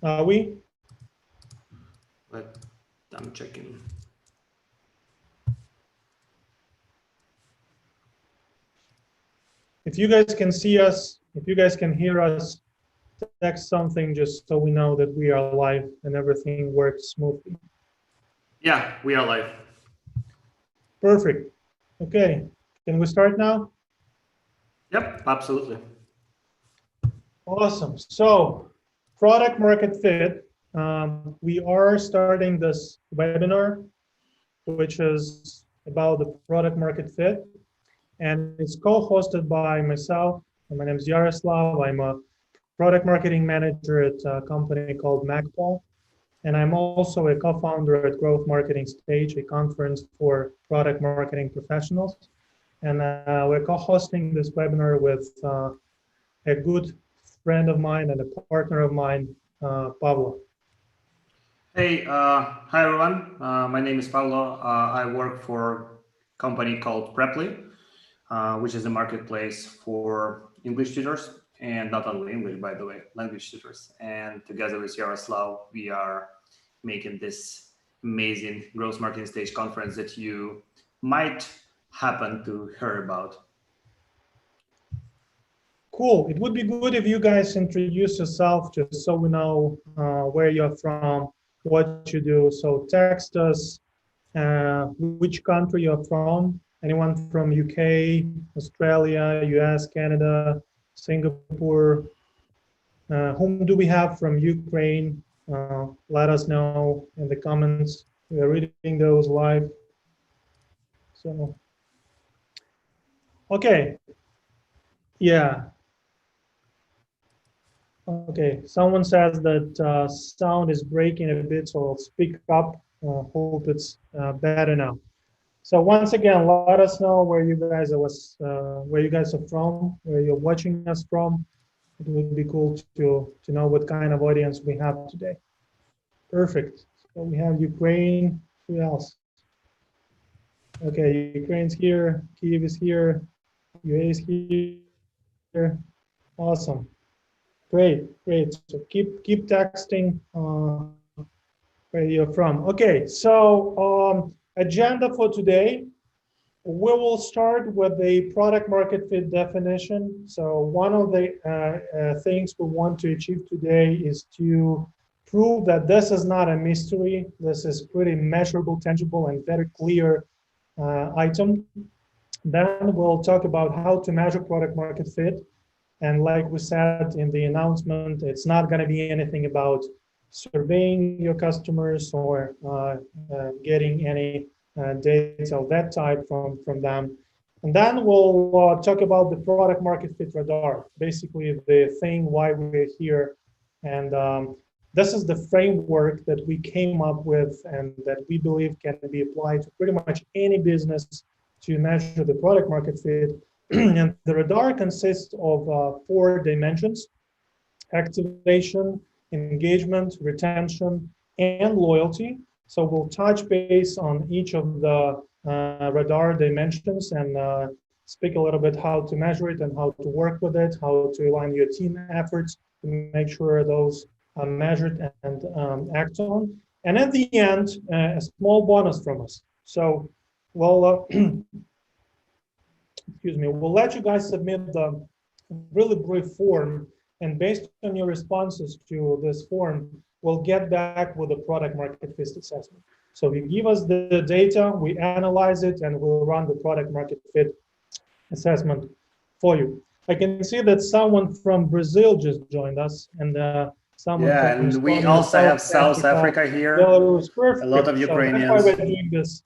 Are we? But I'm checking. If you guys can see us, if you guys can hear us, text something just so we know that we are live and everything works smoothly. Yeah, we are live. Perfect. Okay, can we start now? Yep, absolutely. Awesome. So, product market fit. We are starting this webinar, which is about the product market fit, and it's co-hosted by myself. My name is Yaroslav. I'm a product marketing manager at a company called MacPaul, and I'm also a co-founder at Growth Marketing Stage, a conference for product marketing professionals. And we're co-hosting this webinar with a good friend of mine and a partner of mine, Pablo. Hey, hi everyone. My name is Pablo. I work for a company called Preply, which is a marketplace for English tutors, and not only English, by the way, language tutors. And together with Yaroslav, we are making this amazing growth marketing stage conference that you might happen to hear about. Cool. It would be good if you guys introduce yourself just so we know where you're from, what you do. So text us which country you're from. Anyone from UK, Australia, US, Canada, Singapore. Whom do we have from Ukraine? Let us know in the comments. We are reading those live. So, okay. Yeah. Okay. Someone says that sound is breaking a bit, so I'll speak up. Hope it's better now. So once again, let us know where you guys are from, where you're watching us from. It would be cool to know what kind of audience we have today. Perfect. So we have Ukraine. Who else? Okay, Ukraine's here. Kyiv is here. UA is here. Awesome. Great, great. So keep texting where you're from. Okay, so agenda for today. We will start with the product market fit definition. So one of the things we want to achieve today is to prove that this is not a mystery. This is pretty measurable, tangible, and very clear item. Then we'll talk about how to measure product market fit. And like we said in the announcement, it's not going to be anything about surveying your customers or getting any data of that type from them. And then we'll talk about the product market fit radar, basically the thing why we're here. And this is the framework that we came up with and that we believe can be applied to pretty much any business to measure the product market fit. And the radar consists of 4 dimensions: activation, engagement, retention, and loyalty. So we'll touch base on each of the radar dimensions and speak a little bit how to measure it and how to work with it, how to align your team efforts to make sure those are measured and act on. And at the end, a small bonus from us. So we'll, excuse me, we'll let you guys submit the really brief form, and based on your responses to this form, we'll get back with a product market fit assessment. So you give us the data, we analyze it, and we'll run the product market fit assessment for you. I can see that someone from Brazil just joined us, and someone Yeah, from and we Estonia, also have South South Africa Africa, here. Belarus. A lot of Perfect. So that's why Ukrainians. we're doing this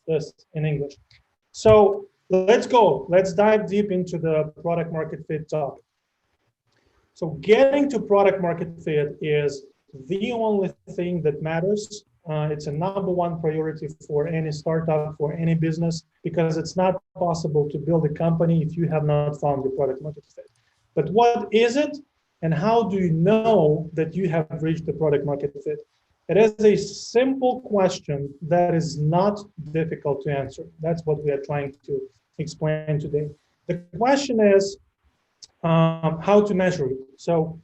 in English. So let's go. Let's dive deep into the product market fit topic. So getting to product market fit is the only thing that matters. It's a #1 priority for any startup, for any business, because it's not possible to build a company if you have not found the product market fit. But what is it, and how do you know that you have reached the product market fit? It is a simple question that is not difficult to answer. That's what we are trying to explain today. The question is how to measure it. So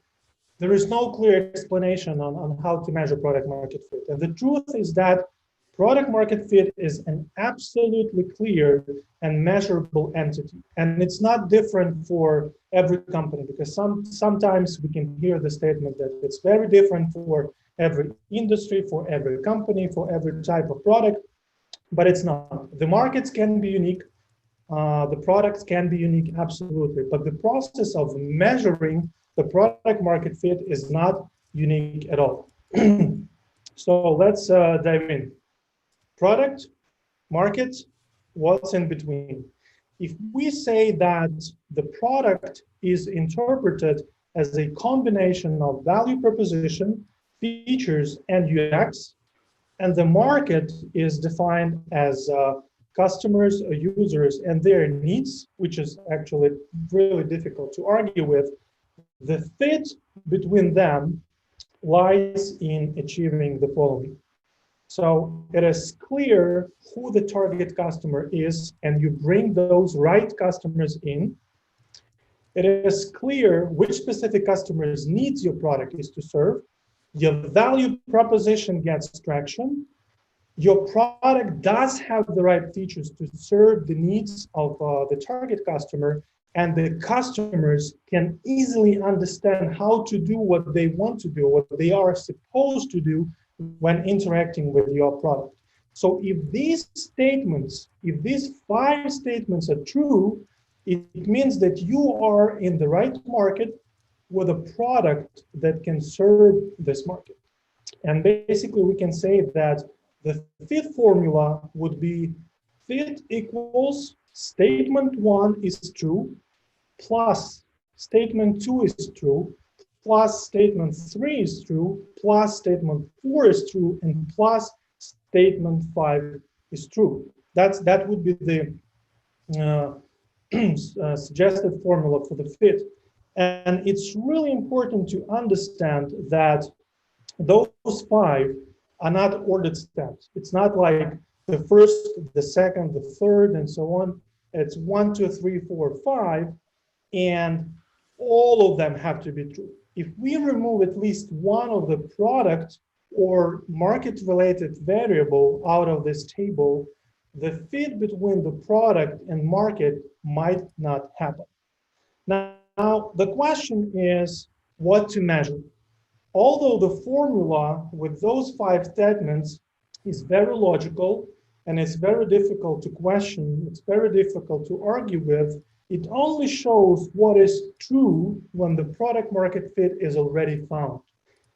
there is no clear explanation on how to measure product market fit. And the truth is that product market fit is an absolutely clear and measurable entity. And it's not different for every company, because sometimes we can hear the statement that it's very different for every industry, for every company, for every type of product, but it's not. The markets can be unique. The products can be unique, absolutely. But the process of measuring the product market fit is not unique at all. So let's dive in. Product, market, what's in between? If we say that the product is interpreted as a combination of value proposition, features, and UX, and the market is defined as customers, users, and their needs, which is actually really difficult to argue with, the fit between them lies in achieving the following. So it is clear who the target customer is, and you bring those right customers in. It is clear which specific customers' needs your product is to serve. Your value proposition gets traction. Your product does have the right features to serve the needs of the target customer, and the customers can easily understand how to do what they want to do, what they are supposed to do when interacting with your product. So if these statements, if these 5 statements are true, it means that you are in the right market with a product that can serve this market. And basically we can say that the fit formula would be fit equals statement 1 is true, plus statement 2 is true, plus statement 3 is true, plus statement 4 is true, and plus statement 5 is true. That would be the suggested formula for the fit. And it's really important to understand that those 5 are not ordered steps. It's not like the first, the second, the third, and so on. It's 1, 2, 3, 4, 5, and all of them have to be true. If we remove at least one of the product or market-related variable out of this table, the fit between the product and market might not happen. Now, the question is what to measure. Although the formula with those 5 statements is very logical and it's very difficult to question, it's very difficult to argue with, it only shows what is true when the product market fit is already found.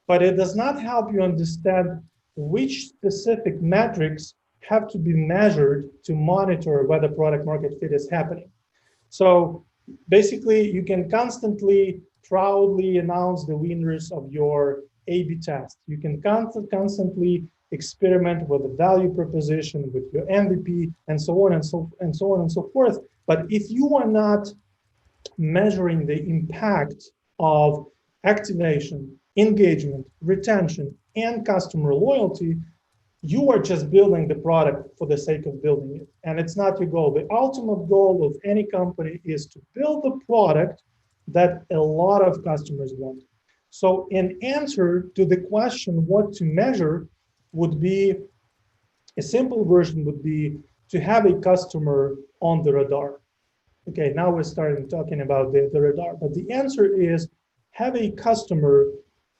But it does not help you understand which specific metrics have to be measured to monitor whether product market fit is happening. So basically, you can constantly proudly announce the winners of your A/B test. You can constantly experiment with the value proposition, with your MVP, and so on and so forth. But if you are not measuring the impact of activation, engagement, retention, and customer loyalty, you are just building the product for the sake of building it. And it's not your goal. The ultimate goal of any company is to build a product that a lot of customers want. So in answer to the question what to measure would be, a simple version would be to have a customer on the radar. Okay, now we're starting talking about the radar, but the answer is have a customer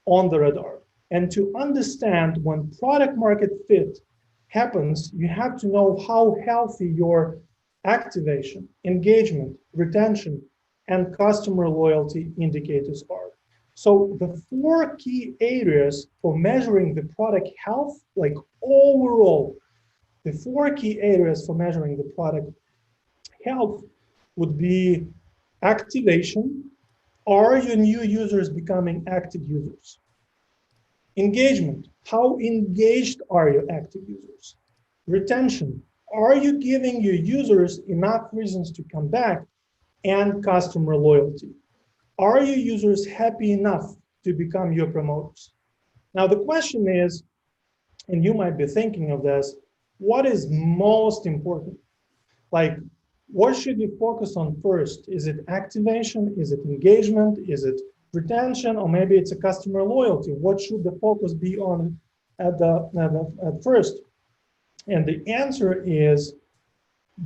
on the radar. And to understand when product market fit happens, you have to know how healthy your activation, engagement, retention, and customer loyalty indicators are. So the 4 key areas for measuring the product health, like overall, the 4 key areas for measuring the product health would be activation. Are your new users becoming active users? Engagement. How engaged are your active users? Retention. Are you giving your users enough reasons to come back? And customer loyalty. Are your users happy enough to become your promoters? Now the question is, and you might be thinking of this, what is most important? Like, what should you focus on first? Is it activation? Is it engagement? Is it retention, or maybe it's a customer loyalty. What should the focus be on at first? And the answer is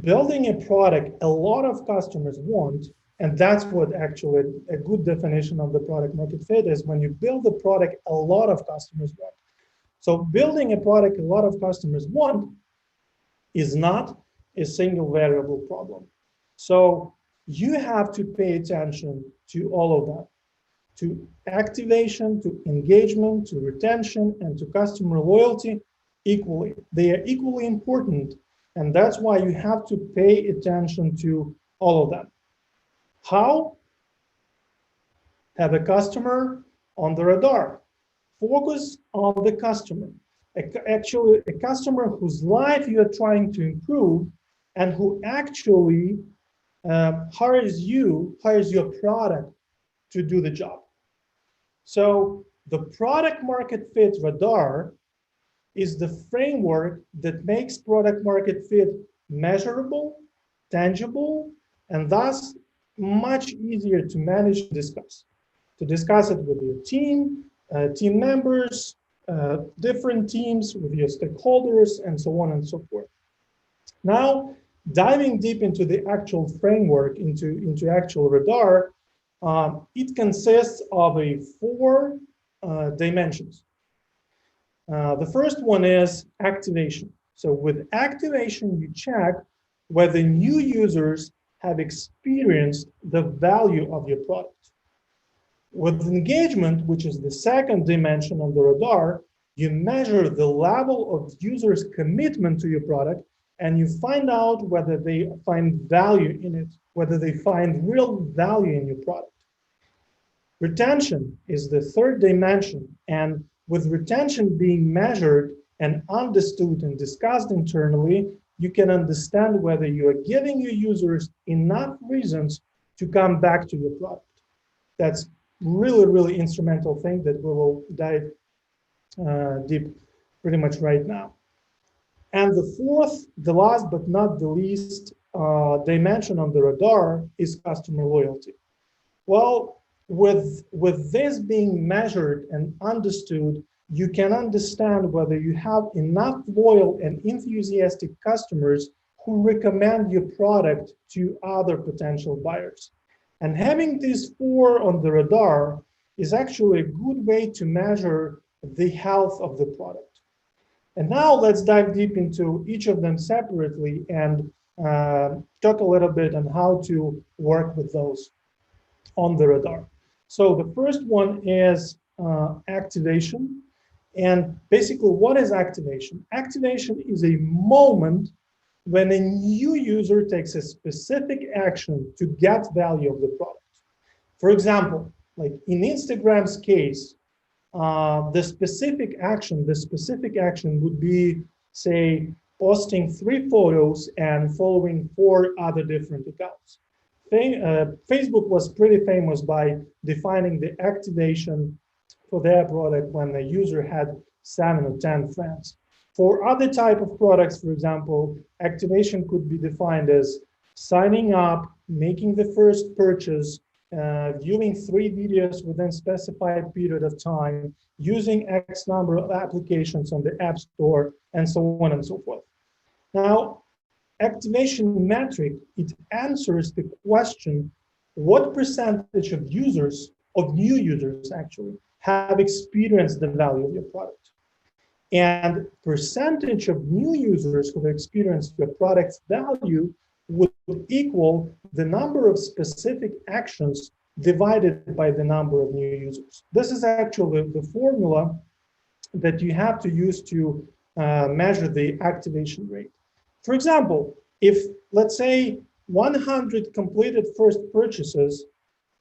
building a product a lot of customers want, and that's what actually a good definition of the product market fit is, when you build a product a lot of customers want. So building a product a lot of customers want is not a single variable problem. So you have to pay attention to all of that, to activation, to engagement, to retention, and to customer loyalty equally. They are equally important, and that's why you have to pay attention to all of them. How? Have a customer on the radar. Focus on the customer. Actually, a customer whose life you are trying to improve and who actually hires your product to do the job. So the product market fit radar is the framework that makes product market fit measurable, tangible, and thus much easier to manage and discuss. To discuss it with your team, team members, different teams, with your stakeholders, and so on and so forth. Now, diving deep into the actual framework, into actual radar, it consists of four dimensions. The first one is activation. So with activation, you check whether new users have experienced the value of your product. With engagement, which is the second dimension of the radar, you measure the level of users' commitment to your product, and you find out whether they find value in it, whether they find real value in your product. Retention is the third dimension, and with retention being measured and understood and discussed internally, you can understand whether you are giving your users enough reasons to come back to your product. That's really, really instrumental thing that we will dive deep pretty much right now. And the fourth, the last but not the least dimension on the radar is customer loyalty. Well, with this being measured and understood, you can understand whether you have enough loyal and enthusiastic customers who recommend your product to other potential buyers. And having these four on the radar is actually a good way to measure the health of the product. And now let's dive deep into each of them separately and talk a little bit on how to work with those on the radar. So the first one is activation. And basically, what is activation? Activation is a moment when a new user takes a specific action to get value of the product. For example, like in Instagram's case, the specific action would be, say, posting 3 photos and following 4 other different accounts. Facebook was pretty famous by defining the activation for their product when the user had 7 or 10 friends. For other type of products, for example, activation could be defined as signing up, making the first purchase, viewing 3 videos within specified period of time, using X number of applications on the App Store, and so on and so forth. Now, activation metric, it answers the question, what percentage of users, of new users actually, have experienced the value of your product? And percentage of new users who have experienced your product's value would equal the number of specific actions divided by the number of new users. This is actually the formula that you have to use to measure the activation rate. For example, if, let's say, 100 completed first purchases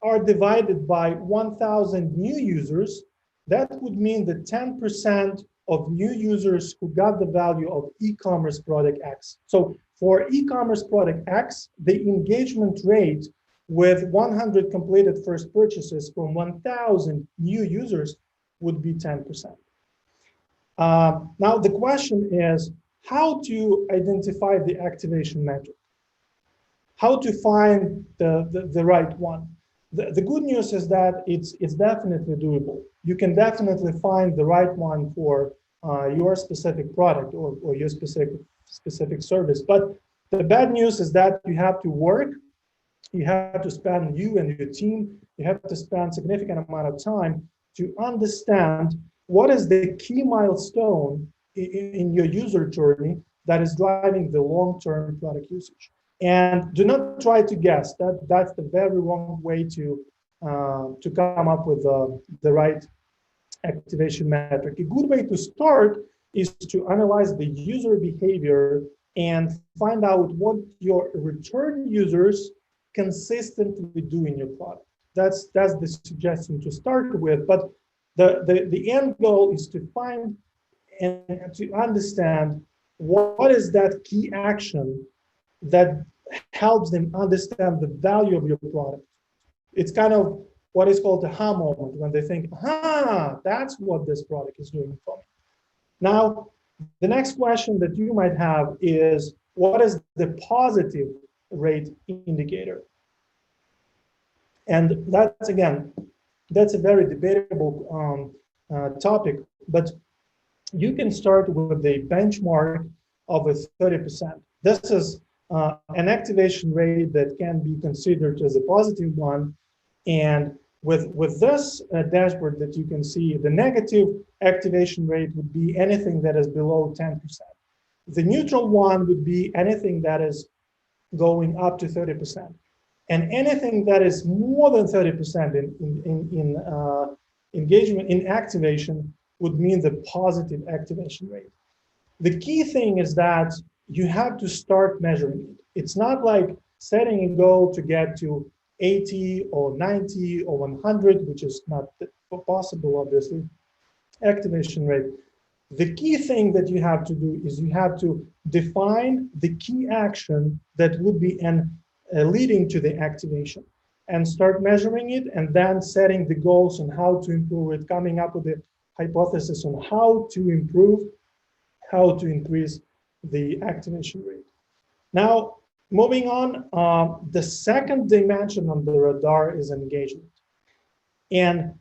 are divided by 1,000 new users, that would mean that 10% of new users who got the value of e-commerce product X. So for e-commerce product X, the engagement rate with 100 completed first purchases from 1,000 new users would be 10%. Now the question is how to identify the activation metric, how to find the right one. The good news is that it's definitely doable. You can definitely find the right one for your specific product or your specific service. But the bad news is that you have to work, you have to spend, you and your team, you have to spend significant amount of time to understand what is the key milestone in your user journey that is driving the long-term product usage. And do not try to guess. That's the very wrong way to come up with the right activation metric. A good way to start is to analyze the user behavior and find out what your return users consistently do in your product. That's the suggestion to start with. But the end goal is to find and to understand what is that key action that helps them understand the value of your product. It's kind of what is called the aha moment, when they think, aha, that's what this product is doing for me. Now, the next question that you might have is, what is the positive rate indicator? And that's, again, that's a very debatable topic, but you can start with the benchmark of a 30%. This is an activation rate that can be considered as a positive one. And with this dashboard that you can see, the negative activation rate would be anything that is below 10%. The neutral one would be anything that is going up to 30%. And anything that is more than 30% in engagement, in activation, would mean the positive activation rate. The key thing is that you have to start measuring it. It's not like setting a goal to get to 80 or 90 or 100, which is not possible, obviously, activation rate. The key thing that you have to do is you have to define the key action that would be leading to the activation, and start measuring it, and then setting the goals on how to improve it, coming up with a hypothesis on how to improve, how to increase the activation rate. Now, moving on, the second dimension on the radar is engagement. And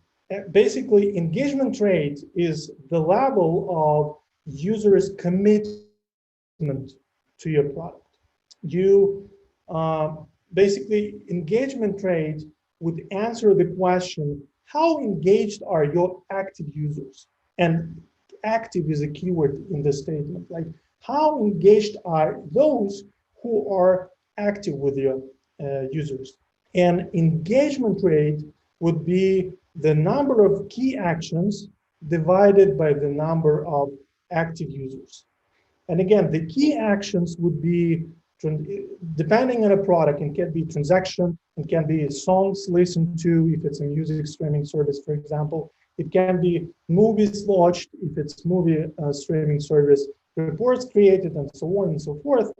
basically, engagement rate is the level of users' commitment to your product. You basically, engagement rate would answer the question, how engaged are your active users? And active is a keyword in this statement. Like, how engaged are those who are active with your users? And engagement rate would be the number of key actions divided by the number of active users. And again, the key actions would be, depending on a product, it can be transaction, it can be songs listened to if it's a music streaming service, for example. It can be movies watched if it's movie streaming service, reports created, and so on and so forth,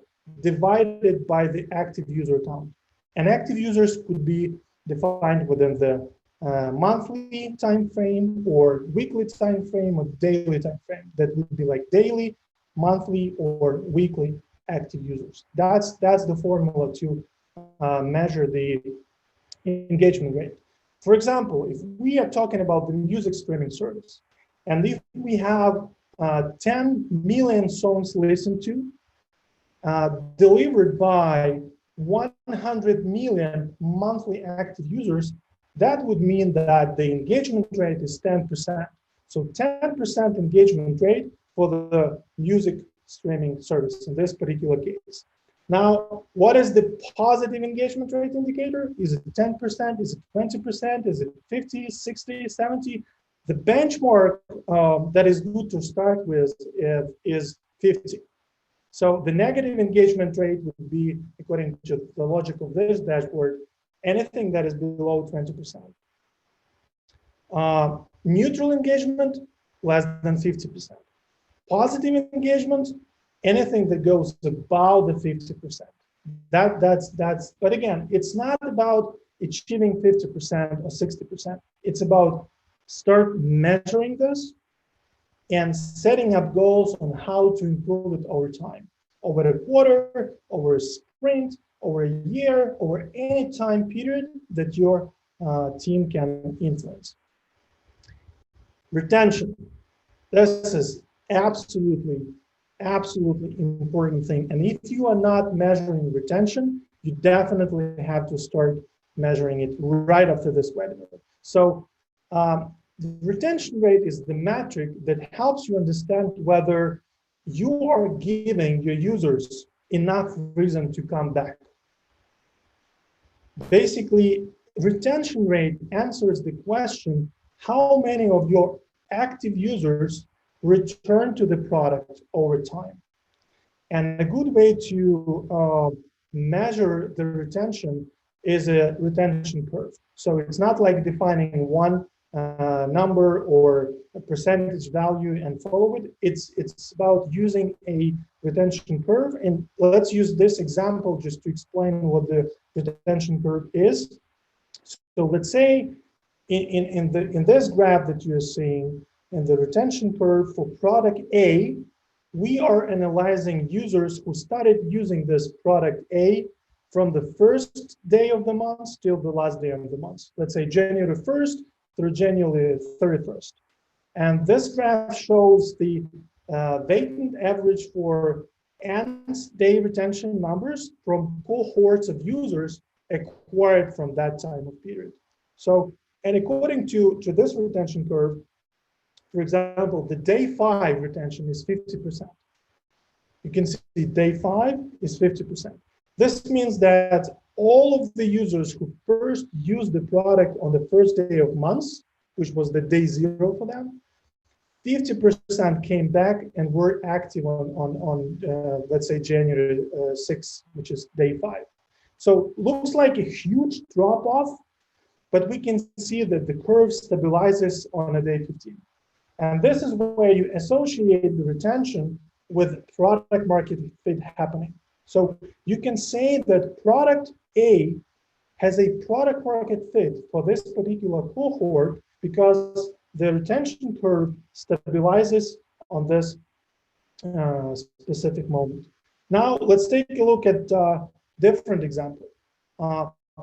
divided by the active user count. And active users could be defined within the monthly time frame or weekly time frame or daily time frame. That would be like daily, monthly, or weekly active users. That's the formula to measure the engagement rate. For example, if we are talking about the music streaming service, and if we have 10 million songs listened to, delivered by 100 million monthly active users, that would mean that the engagement rate is 10%. So 10% engagement rate for the music streaming service in this particular case. Now, what is the positive engagement rate indicator? Is it 10%? Is it 20%? Is it 50, 60, 70? The benchmark that is good to start with is 50. So the negative engagement rate would be, according to the logic of this dashboard, anything that is below 20%. Neutral engagement, less than 50%. Positive engagement, anything that goes above the 50%. That's. But again, it's not about achieving 50% or 60%. It's about start measuring this and setting up goals on how to improve it over time, over a quarter, over a sprint, over a year, over any time period that your team can influence. Retention. This is absolutely important thing. And if you are not measuring retention, you definitely have to start measuring it right after this webinar. So the retention rate is the metric that helps you understand whether you are giving your users enough reason to come back. Basically, retention rate answers the question, how many of your active users return to the product over time? And a good way to measure the retention is a retention curve. So it's not like defining one number or a percentage value and follow it. It's about using a retention curve. And let's use this example just to explain what the retention curve is. So let's say in this graph that you're seeing, in the retention curve for product A, we are analyzing users who started using this product A from the first day of the month till the last day of the month. Let's say January 1st through January 31st. And this graph shows the weighted average for nth day retention numbers from cohorts of users acquired from that time of period. So, and according to this retention curve, for example, the day 5 retention is 50%. You can see day 5 is 50%. This means that all of the users who first used the product on the first day of months, which was the day 0 for them, 50% came back and were active on let's say January 6th, which is day 5. So looks like a huge drop off, but we can see that the curve stabilizes on a day 15. And this is where you associate the retention with product market fit happening. So you can say that product A has a product market fit for this particular cohort because the retention curve stabilizes on this specific moment. Now let's take a look at different example.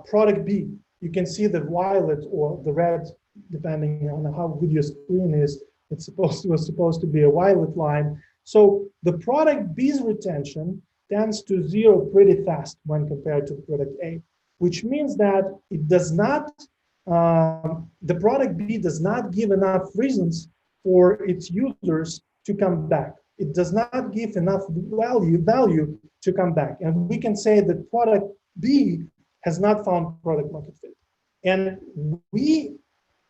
Product B, you can see the violet or the red, depending on how good your screen is. It's supposed to be a violet line. So the product B's retention tends to zero pretty fast when compared to product A, which means that it does not, the product B does not give enough reasons for its users to come back. It does not give enough value to come back. And we can say that product B has not found product market fit. And we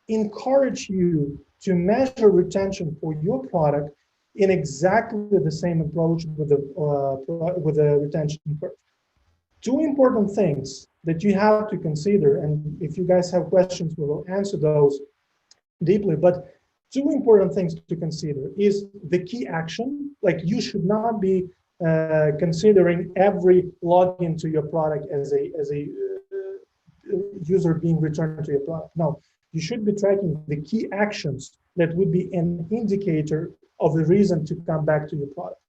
encourage you to measure retention for your product in exactly the same approach with the retention curve. Two important things that you have to consider, and if you guys have questions, we will answer those deeply, but two important things to consider is the key action. Like, you should not be considering every login to your product as a user being returned to your product. No, you should be tracking the key actions that would be an indicator of the reason to come back to your product.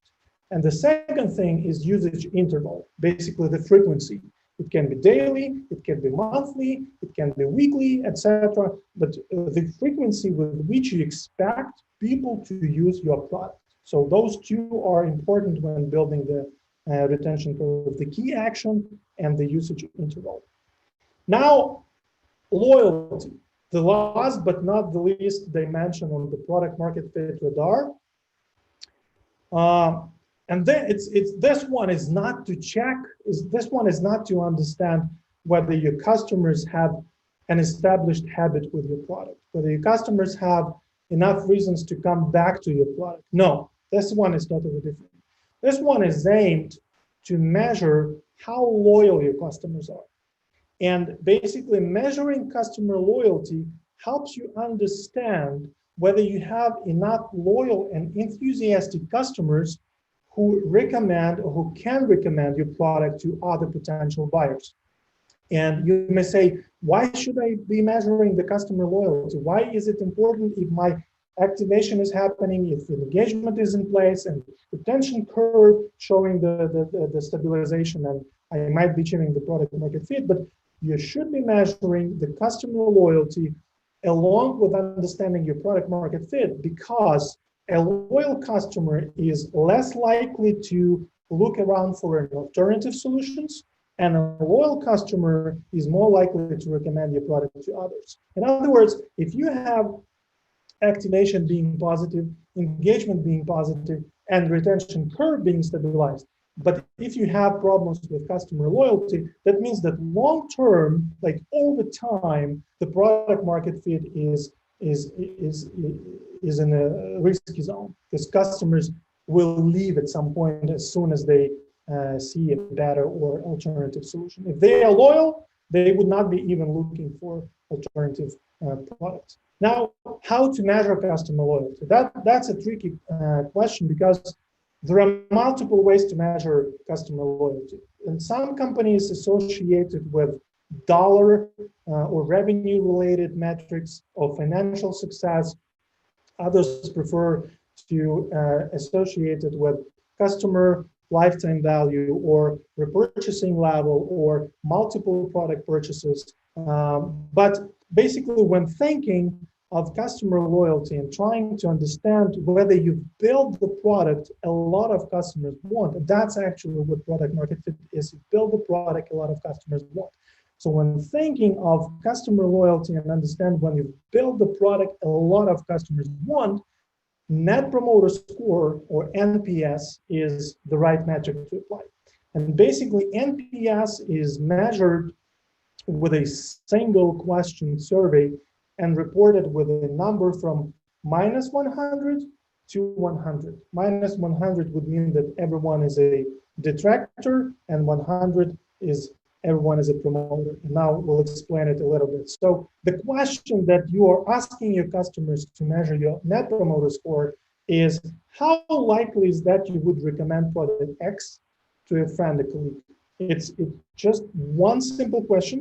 And the second thing is usage interval, basically the frequency. It can be daily, it can be monthly, it can be weekly, etc. But the frequency with which you expect people to use your product. So those two are important when building the retention curve, the key action and the usage interval. Now, loyalty, the last but not the least dimension on the product market fit radar. And then this one is not to check, this one is not to understand whether your customers have an established habit with your product, whether your customers have enough reasons to come back to your product. No, this one is totally different. This one is aimed to measure how loyal your customers are. And basically measuring customer loyalty helps you understand whether you have enough loyal and enthusiastic customers who recommend or who can recommend your product to other potential buyers. And you may say, why should I be measuring the customer loyalty? Why is it important if my activation is happening, if the engagement is in place and retention curve showing the stabilization, and I might be achieving the product market fit? But you should be measuring the customer loyalty along with understanding your product market fit, because a loyal customer is less likely to look around for an alternative solutions, and a loyal customer is more likely to recommend your product to others. In other words, if you have activation being positive, engagement being positive, and retention curve being stabilized, but if you have problems with customer loyalty, that means that long term, like over time, the product market fit is in a risky zone, because customers will leave at some point as soon as they see a better or alternative solution. If they are loyal, they would not be even looking for alternative products. Now, how to measure customer loyalty? That's a tricky question, because there are multiple ways to measure customer loyalty. And some companies associated with dollar or revenue related metrics of financial success. Others prefer to associate it with customer lifetime value or repurchasing level or multiple product purchases. But basically, when thinking of customer loyalty and trying to understand whether you build the product a lot of customers want, and that's actually what product market fit is. You build the product a lot of customers want. So when thinking of customer loyalty and understand when you build the product a lot of customers want, Net Promoter Score, or NPS, is the right metric to apply. And basically, NPS is measured with a single question survey and reported with a number from -100 to 100. -100 would mean that everyone is a detractor, and 100 is everyone is a promoter. And now we'll explain it a little bit. So the question that you are asking your customers to measure your Net Promoter Score is, how likely is that you would recommend product X to a friend, a colleague? It's just one simple question,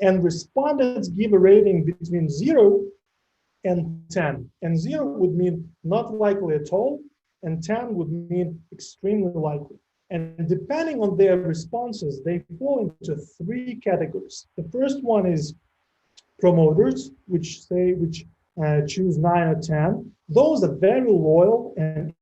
and respondents give a rating between 0 and 10. And 0 would mean not likely at all, and 10 would mean extremely likely. And depending on their responses, they fall into 3 categories. The first one is promoters, which choose 9 or 10. Those are very loyal and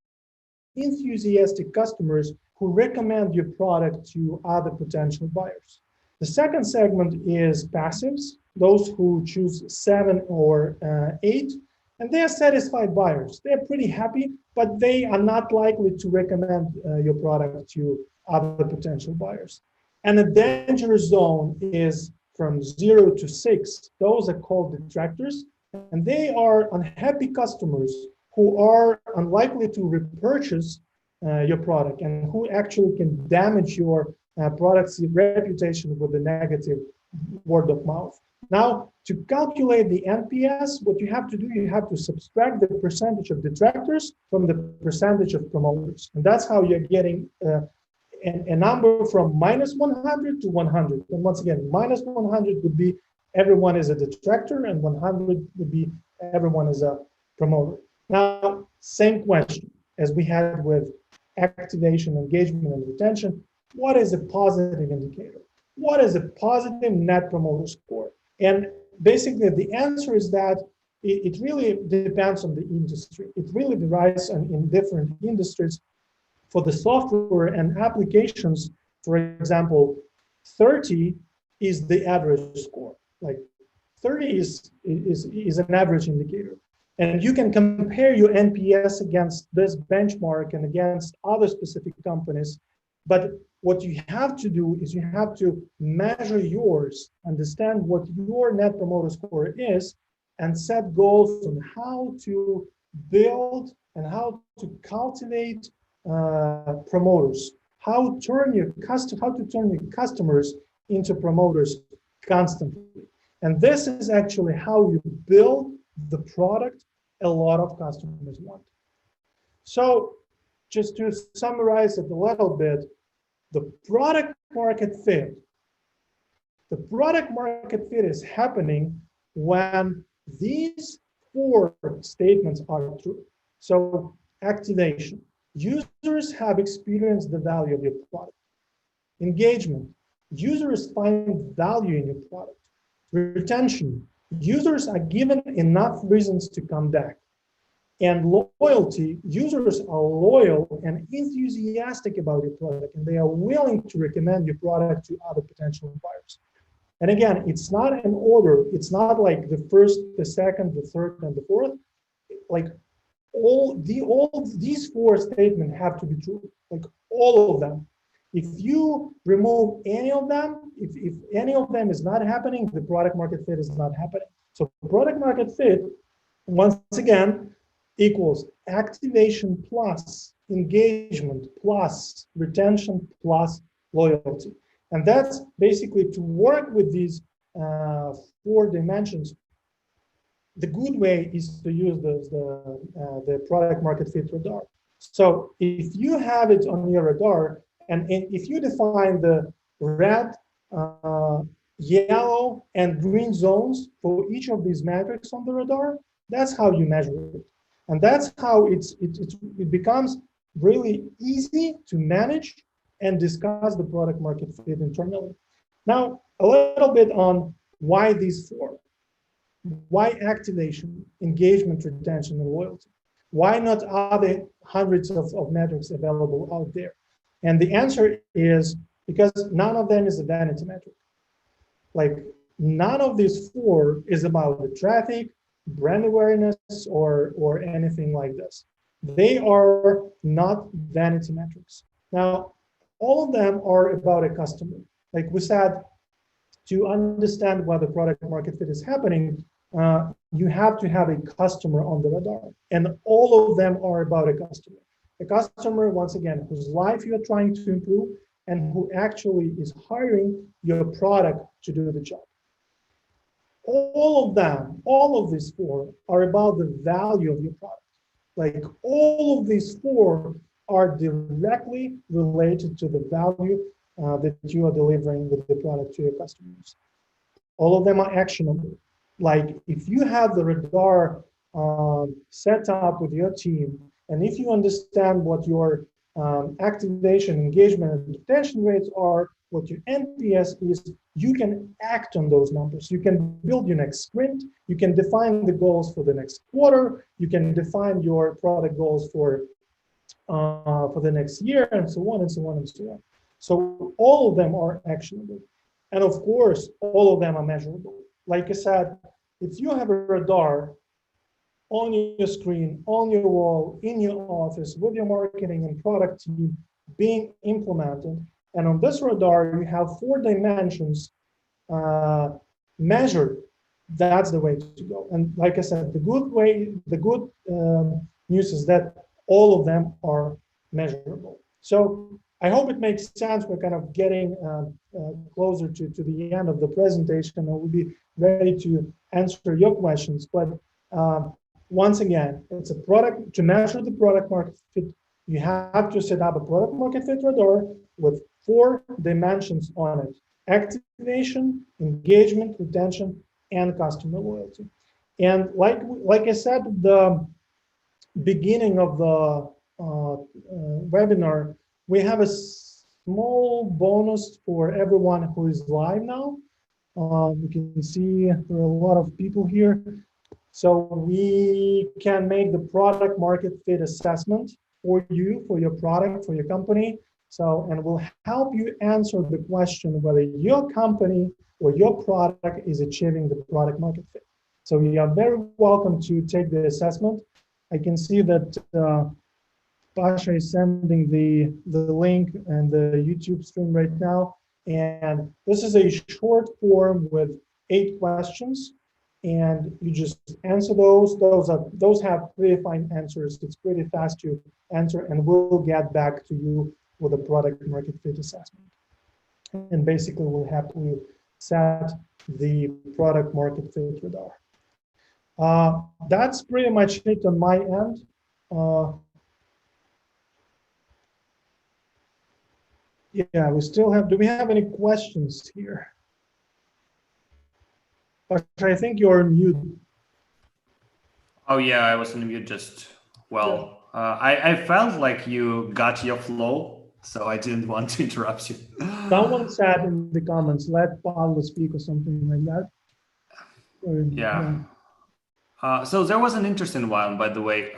enthusiastic customers who recommend your product to other potential buyers. The second segment is passives, those who choose 7 or 8, and they are satisfied buyers. They're pretty happy, but they are not likely to recommend your product to other potential buyers. And the danger zone is from 0 to 6. Those are called detractors, and they are unhappy customers who are unlikely to repurchase your product and who actually can damage your product's reputation with a negative word of mouth. Now, to calculate the NPS, what you have to do, you have to subtract the percentage of detractors from the percentage of promoters. And that's how you're getting a number from -100 to 100. And once again, -100 would be everyone is a detractor, and 100 would be everyone is a promoter. Now, same question as we had with activation, engagement, and retention. What is a positive indicator? What is a positive Net Promoter Score? And basically, the answer is that it really depends on the industry. It really varies in different industries. For the software and applications, for example, 30 is the average score. Like 30 is an average indicator. And you can compare your NPS against this benchmark and against other specific companies. But what you have to do is you have to measure yours, understand what your Net Promoter Score is, and set goals on how to build and how to cultivate promoters, how to turn your customers into promoters constantly. And this is actually how you build the product a lot of customers want. So just to summarize it a little bit, the product market fit. The product market fit is happening when these 4 statements are true. So activation. Users have experienced the value of your product. Engagement. users find value in your product. Retention, users are given enough reasons to come back. And loyalty, users are loyal and enthusiastic about your product, and they are willing to recommend your product to other potential buyers. And again, it's not an order. It's not like the first, the second, the third, and the fourth. Like all these four statements have to be true, like all of them. If you remove any of them, if any of them is not happening, the product market fit is not happening. So product market fit, once again, equals activation plus engagement plus retention plus loyalty. And that's basically to work with these four dimensions. The good way is to use the product market fit radar. So if you have it on your radar, and if you define the red, yellow, and green zones for each of these metrics on the radar, that's how you measure it. And that's how it becomes really easy to manage and discuss the product market fit internally. Now, a little bit on why these four. Why activation, engagement, retention, and loyalty? Why not other hundreds of metrics available out there? And the answer is because none of them is a vanity metric. Like none of these four is about the traffic, brand awareness, or anything like this. They are not vanity metrics. Now, all of them are about a customer. Like we said, to understand why the product market fit is happening, you have to have a customer on the radar. And all of them are about a customer. A customer, once again, whose life you're trying to improve and who actually is hiring your product to do the job. All of them, all of these four are about the value of your product. Like all of these four are directly related to the value that you are delivering with the product to your customers. All of them are actionable. Like if you have the radar set up with your team, and if you understand what your activation, engagement, and retention rates are, what your NPS is, you can act on those numbers. You can build your next sprint. You can define the goals for the next quarter. You can define your product goals for the next year, and so on and so on and so on. So all of them are actionable. And of course, all of them are measurable. Like I said, if you have a radar on your screen, on your wall, in your office, with your marketing and product team being implemented, and on this radar, you have four dimensions measured, that's the way to go. And like I said, the good news is that all of them are measurable. So I hope it makes sense. We're kind of getting closer to the end of the presentation, and we'll be ready to answer your questions. But once again, it's a product. To measure the product market fit, you have to set up a product market fit radar with four dimensions on it: activation, engagement, retention, and customer loyalty. And like I said, the beginning of the webinar, we have a small bonus for everyone who is live now. You can see there are a lot of people here. So we can make the product market fit assessment for you, for your product, for your company. So, and we'll help you answer the question whether your company or your product is achieving the product market fit. So you are very welcome to take the assessment. I can see that Pasha is sending the link and the YouTube stream right now. And this is a short form with 8 questions. And you just answer those. Those have predefined answers. It's pretty fast to answer, and we'll get back to you with a product market fit assessment. And basically, we'll have to set the product market fit radar. That's pretty much it on my end. Yeah, we still have, do we have any questions here? I think you're on mute. Oh yeah, I was on mute just, well, I felt like you got your flow, so I didn't want to interrupt you. Someone said in the comments, let Pablo speak or something like that. Yeah. So there was an interesting one, by the way,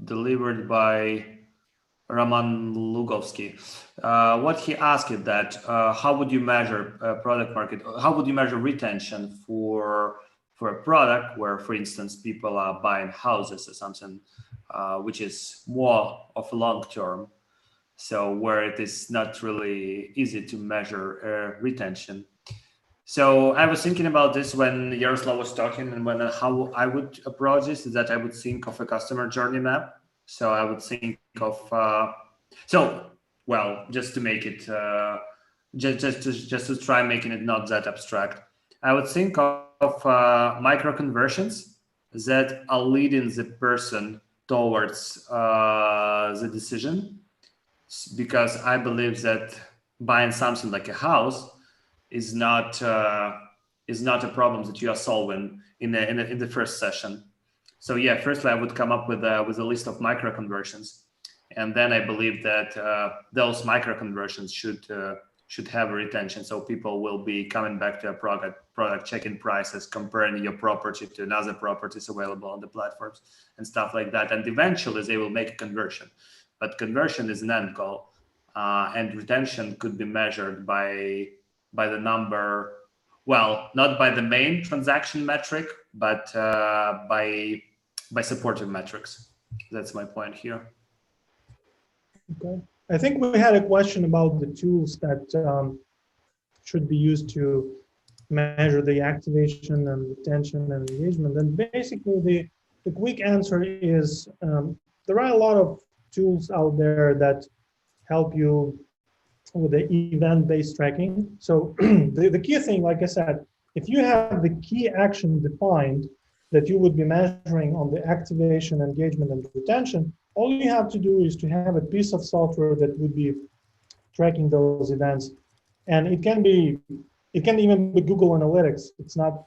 delivered by Roman Lugovsky. What he asked is that how would you measure product market? How would you measure retention for a product where, for instance, people are buying houses or something, which is more of a long term, so where it is not really easy to measure retention. So I was thinking about this when Yaroslav was talking, and when how I would approach this is that I would think of a customer journey map. So I would think of well, just to make it just to try making it not that abstract. I would think of micro conversions that are leading the person towards the decision, because I believe that buying something like a house is not a problem that you are solving in the first session. So yeah, firstly, I would come up with a list of micro conversions, and then I believe that those micro conversions should have a retention. So people will be coming back to a product, checking prices, comparing your property to another properties available on the platforms and stuff like that. And eventually, they will make a conversion. But conversion is an end goal, and retention could be measured by the number, well, not by the main transaction metric, but by supportive metrics. That's my point here. Okay. I think we had a question about the tools that should be used to measure the activation and retention and engagement. And basically, the quick answer is there are a lot of tools out there that help you with the event-based tracking. So the key thing, like I said, if you have the key action defined that you would be measuring on the activation, engagement, and retention, all you have to do is to have a piece of software that would be tracking those events. And it can even be Google Analytics. It's not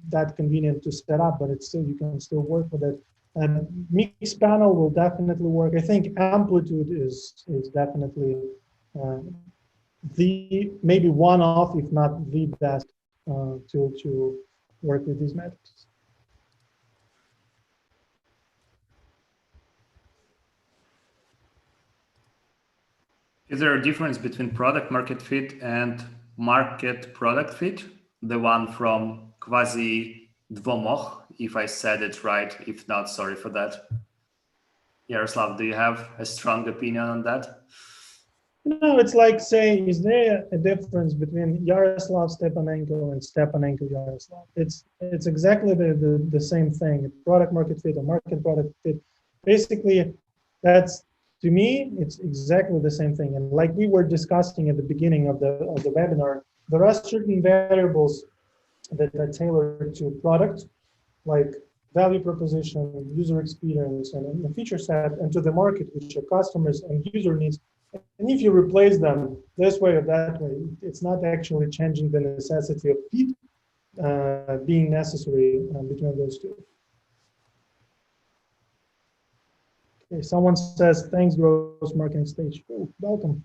that convenient to set up, but you can still work with it. And Mixpanel will definitely work. I think Amplitude is definitely the maybe one of, if not the best tool to work with these metrics. Is there a difference between product market fit and market product fit? The one from Quasi Dvomoch, if I said it right. If not, sorry for that. Yaroslav, do you have a strong opinion on that? No, it's like saying, is there a difference between Yaroslav Stepanenko and Stepanenko Yaroslav? It's exactly the same thing. Product market fit or market product fit. Basically, that's, to me, it's exactly the same thing. And like we were discussing at the beginning of the webinar, there are certain variables that are tailored to product, like value proposition, user experience, and the feature set, and to the market, which are customers and user needs. And if you replace them this way or that way, it's not actually changing the necessity of fit being necessary between those two. Okay, someone says, thanks, Gross Marketing Stage. Oh, welcome.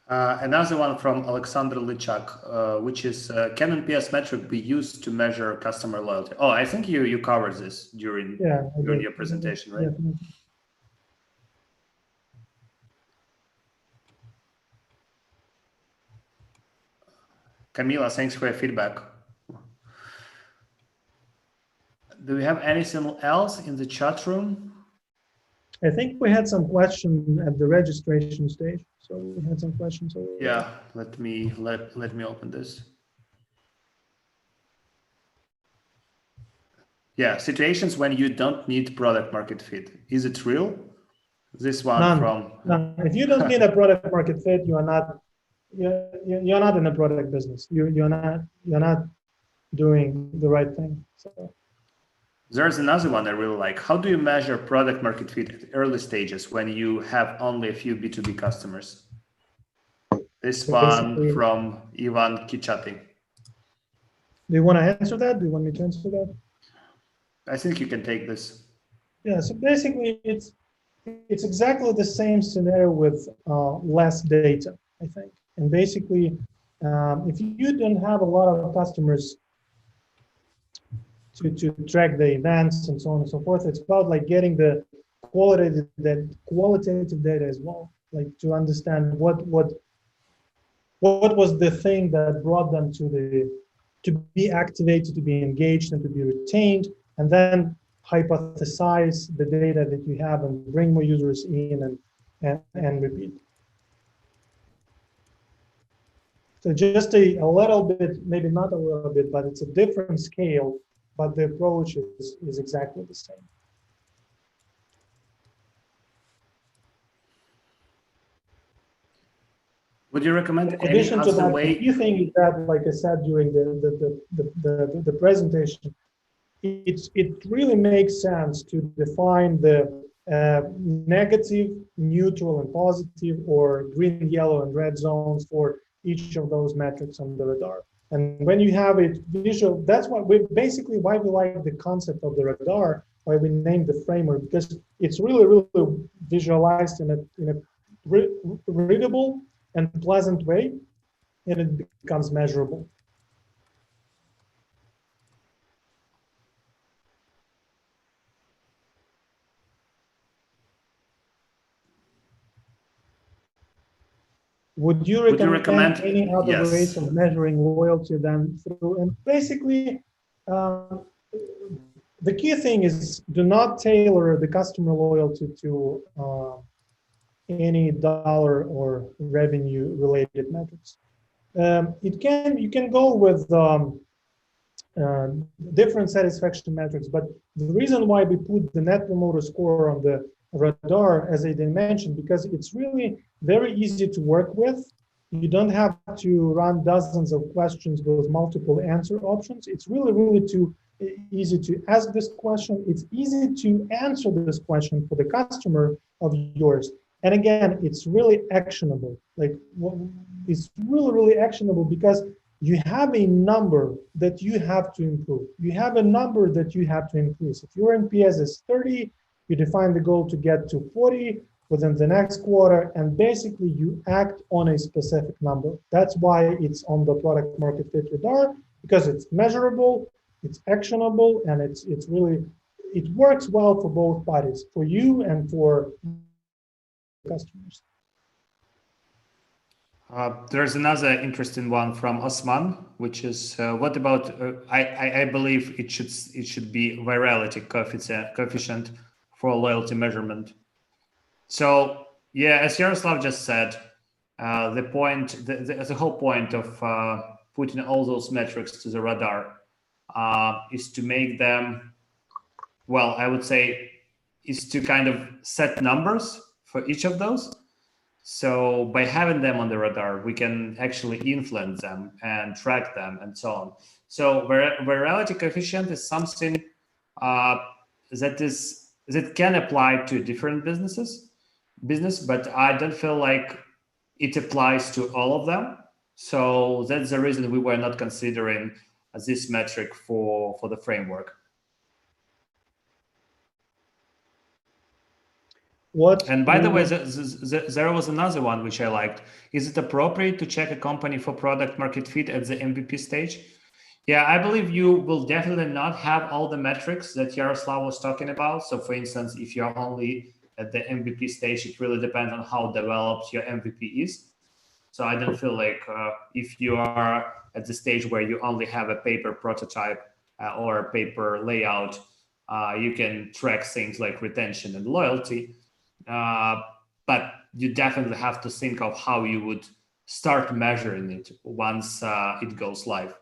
Another one from Alexander Lichak, which is, can NPS metric be used to measure customer loyalty? Oh, I think you covered this during your presentation, right? Definitely. Camila, thanks for your feedback. Do we have anything else in the chat room? I think we had some questions at the registration stage. So we had some questions over there. Yeah, let me open this. Yeah, situations when you don't need product market fit. Is it real? This one None. If you don't need a product market fit, you're not in a product business. You're not doing the right thing. So there's another one I really like. How do you measure product market fit at early stages when you have only a few B2B customers? This one from Ivan Kichati. Do you want to answer that? Do you want me to answer that? I think you can take this. Yeah, so basically it's exactly the same scenario with less data, I think. And basically, if you don't have a lot of customers to track the events and so on and so forth, it's about like getting the qualitative data as well, like to understand what was the thing that brought them to be activated, to be engaged, and to be retained, and then hypothesize the data that you have and bring more users in and repeat. So just a little bit, maybe not a little bit, but it's a different scale, but the approach is exactly the same. Would you recommend In any addition to other that, way? the key thing is that, like I said during the presentation, it really makes sense to define the negative, neutral, and positive, or green, yellow, and red zones for each of those metrics on the radar. And when you have it visual, that's why why we like the concept of the radar, why we named the framework, because it's really visualized in a readable and pleasant way, and it becomes measurable. Would you recommend any other ways of measuring loyalty than through? And basically, the key thing is do not tailor the customer loyalty to any dollar or revenue related metrics. You can go with uh, different satisfaction metrics, but the reason why we put the net promoter score on the radar as a dimension, because it's really very easy to work with. You don't have to run dozens of questions with multiple answer options. It's really too easy to ask this question. It's easy to answer this question for the customer of yours. And again, it's really actionable. Like, it's really actionable because you have a number that you have to improve. You have a number that you have to increase. If your NPS is 30, you define the goal to get to 40 within the next quarter, and basically you act on a specific number. That's why it's on the product market fit radar, because it's measurable, it's actionable, and it works well for both parties, for you and for customers. There's another interesting one from Osman, which is what about? I believe it should be virality coefficient for loyalty measurement. So yeah, as Yaroslav just said, the whole point of putting all those metrics to the radar is to make them, well, I would say, is to kind of set numbers for each of those. So by having them on the radar, we can actually influence them and track them and so on. So virality coefficient is something that can apply to different business, but I don't feel like it applies to all of them. So that's the reason we were not considering this metric for the framework. And by the way, there was another one which I liked. Is it appropriate to check a company for product market fit at the MVP stage? Yeah, I believe you will definitely not have all the metrics that Yaroslav was talking about. So for instance, if you're only at the MVP stage, it really depends on how developed your MVP is. So I don't feel like if you are at the stage where you only have a paper prototype or a paper layout, you can track things like retention and loyalty. But you definitely have to think of how you would start measuring it once it goes live.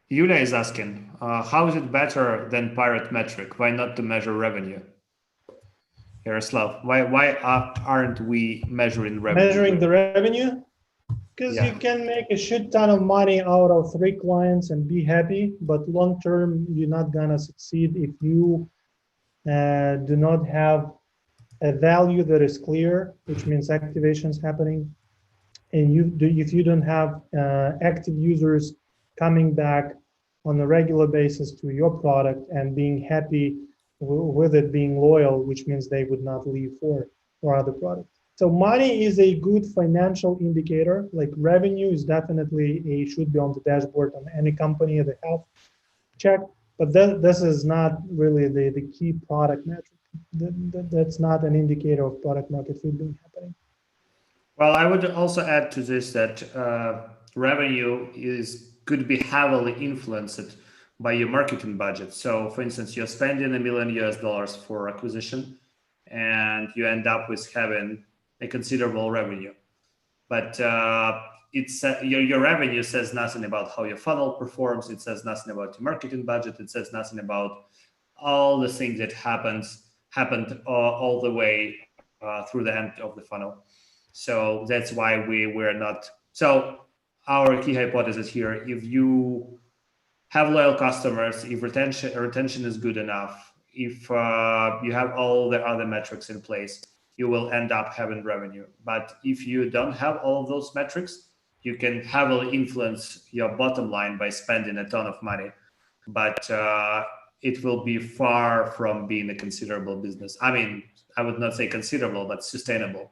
Yulia is asking, how is it better than pirate metric? Why not to measure revenue? Yaroslav, why aren't we measuring revenue? Measuring the revenue? Because you can make a shit ton of money out of 3 clients and be happy, but long term, you're not gonna succeed if you do not have a value that is clear, which means activations happening, and if you don't have active users coming back on a regular basis to your product and being happy with it, being loyal, which means they would not leave for other products. So money is a good financial indicator. Like revenue is definitely should be on the dashboard on any company, the health check, but this is not really the key product metric. That's not an indicator of product market fit being happening. Well, I would also add to this that revenue could be heavily influenced by your marketing budget. So, for instance, you're spending $1 million US for acquisition, and you end up with having a considerable revenue. But it's your revenue says nothing about how your funnel performs. It says nothing about your marketing budget. It says nothing about all the things that happened all the way through the end of the funnel. So that's why we're not. So our key hypothesis here: if you have loyal customers, if retention is good enough, if you have all the other metrics in place, you will end up having revenue. But if you don't have all of those metrics, you can heavily influence your bottom line by spending a ton of money. But it will be far from being a considerable business. I mean, I would not say considerable, but sustainable.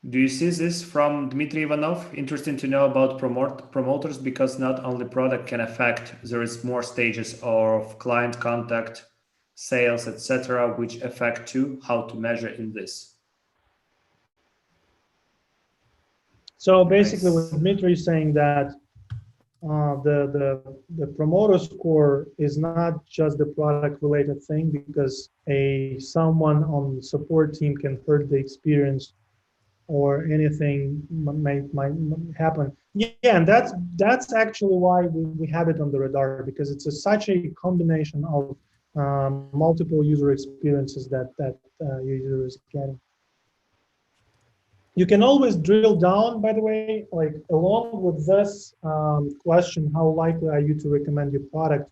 Do you see this from Dmitry Ivanov? Interesting to know about promoters because not only product can affect, there is more stages of client contact, sales, etc., which affect too. How to measure in this? So basically, what Dmitry is saying that the promoter score is not just the product related thing because someone on the support team can hurt the experience or anything might happen. Yeah, and that's actually why we have it on the radar, because it's such a combination of multiple user experiences that your user is getting. You can always drill down, by the way, like along with this question, how likely are you to recommend your product?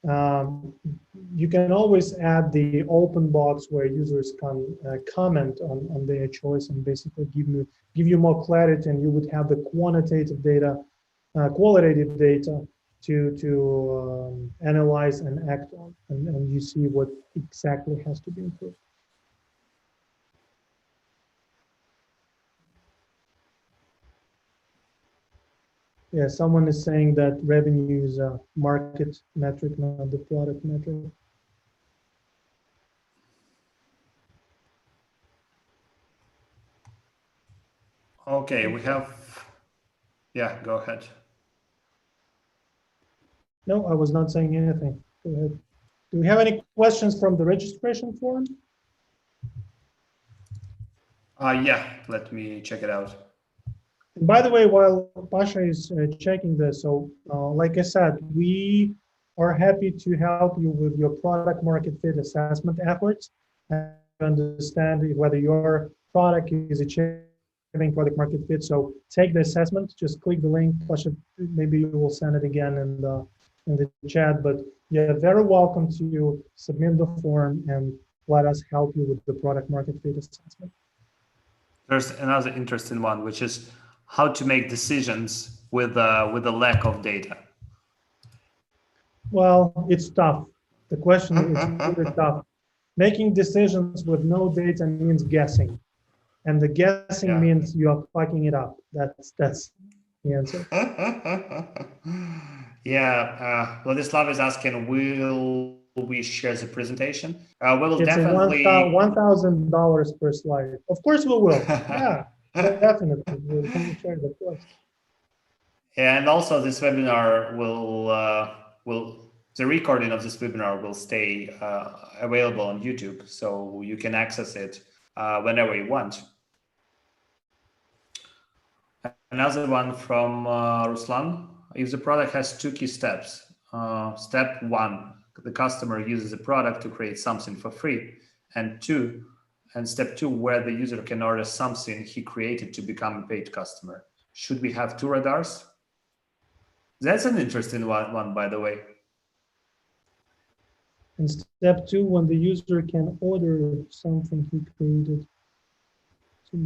Um, you can always add the open box where users can comment on their choice and basically give you more clarity, and you would have the quantitative data, qualitative data to analyze and act on, and you see what exactly has to be improved. Yeah, someone is saying that revenue is a market metric, not the product metric. Okay, we have. Yeah, go ahead. No, I was not saying anything. Go ahead. Do we have any questions from the registration form? Yeah, let me check it out. And by the way, while Pasha is checking this, so like I said, we are happy to help you with your product market fit assessment efforts and understand whether your product is achieving product market fit. So take the assessment, just click the link. Pasha, maybe you will send it again in the chat, but you're very welcome to submit the form and let us help you with the product market fit assessment. There's another interesting one, which is how to make decisions with a lack of data. Well, it's tough. The question is really tough. Making decisions with no data means guessing, and the guessing means you are fucking it up. That's the answer. Yeah, Vladislav is asking, will we share the presentation? We will it's definitely. $1,000 per slide. Of course we will. Yeah, definitely. We'll share it, of course. And also, this webinar the recording of this webinar will stay available on YouTube, so you can access it whenever you want. Another one from Ruslan. If the product has two key steps, step one, the customer uses the product to create something for free, and step two, where the user can order something he created to become a paid customer. Should we have two radars? That's an interesting one, by the way. And step 2, when the user can order something he created. So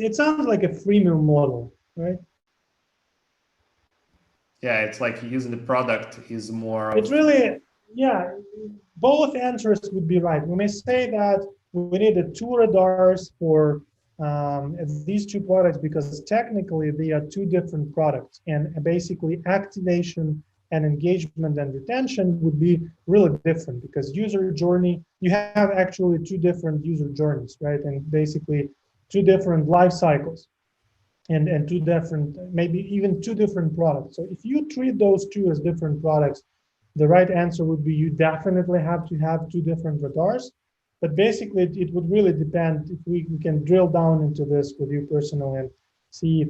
it sounds like a freemium model, right? Yeah, it's like using the product is more of... It's really, yeah, both answers would be right. We may say that we need the 2 radars for these 2 products because technically they are 2 different products, and basically activation and engagement and retention would be really different because user journey, you have actually 2 different user journeys, right? And basically 2 different life cycles and 2 different, maybe even 2 different products. So if you treat those 2 as different products, the right answer would be you definitely have to have 2 different radars. But basically, it would really depend if we can drill down into this with you personally and see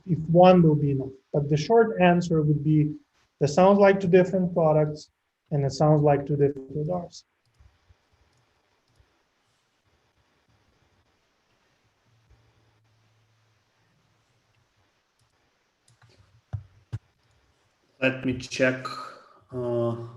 if one will be enough. But the short answer would be that sounds like 2 different products and it sounds like 2 different radars. Let me check. Oh,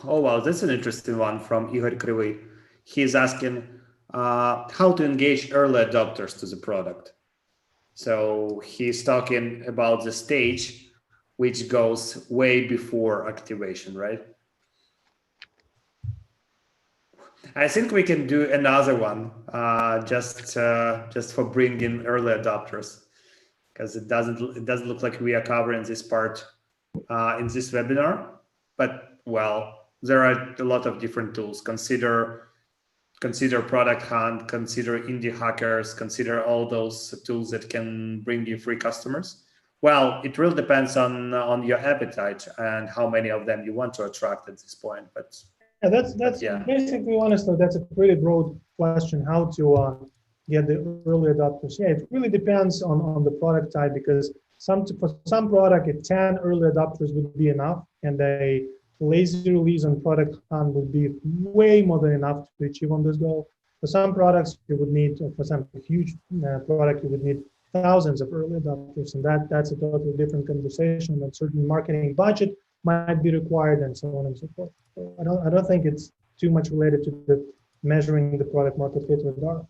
wow, that's an interesting one from Igor Krivy. He's asking how to engage early adopters to the product. So he's talking about the stage which goes way before activation, right? I think we can do another one just for bringing early adopters, because it doesn't look like we are covering this part in this webinar. But well, there are a lot of different tools. Consider Product Hunt, consider Indie Hackers, consider all those tools that can bring you free customers. Well, it really depends on your appetite and how many of them you want to attract at this point. But yeah, that's yeah. Basically, honestly, that's a pretty broad question. How to get the early adopters? Yeah, it really depends on the product type because for some product, 10 early adopters would be enough, and a lazy release on Product Hunt would be way more than enough to achieve on this goal. For some products, you would need, for example, a huge product, you would need thousands of early adopters, and that's a totally different conversation. And certain marketing budget might be required, and so on and so forth. So I don't think it's too much related to the measuring the product market fit with Dara.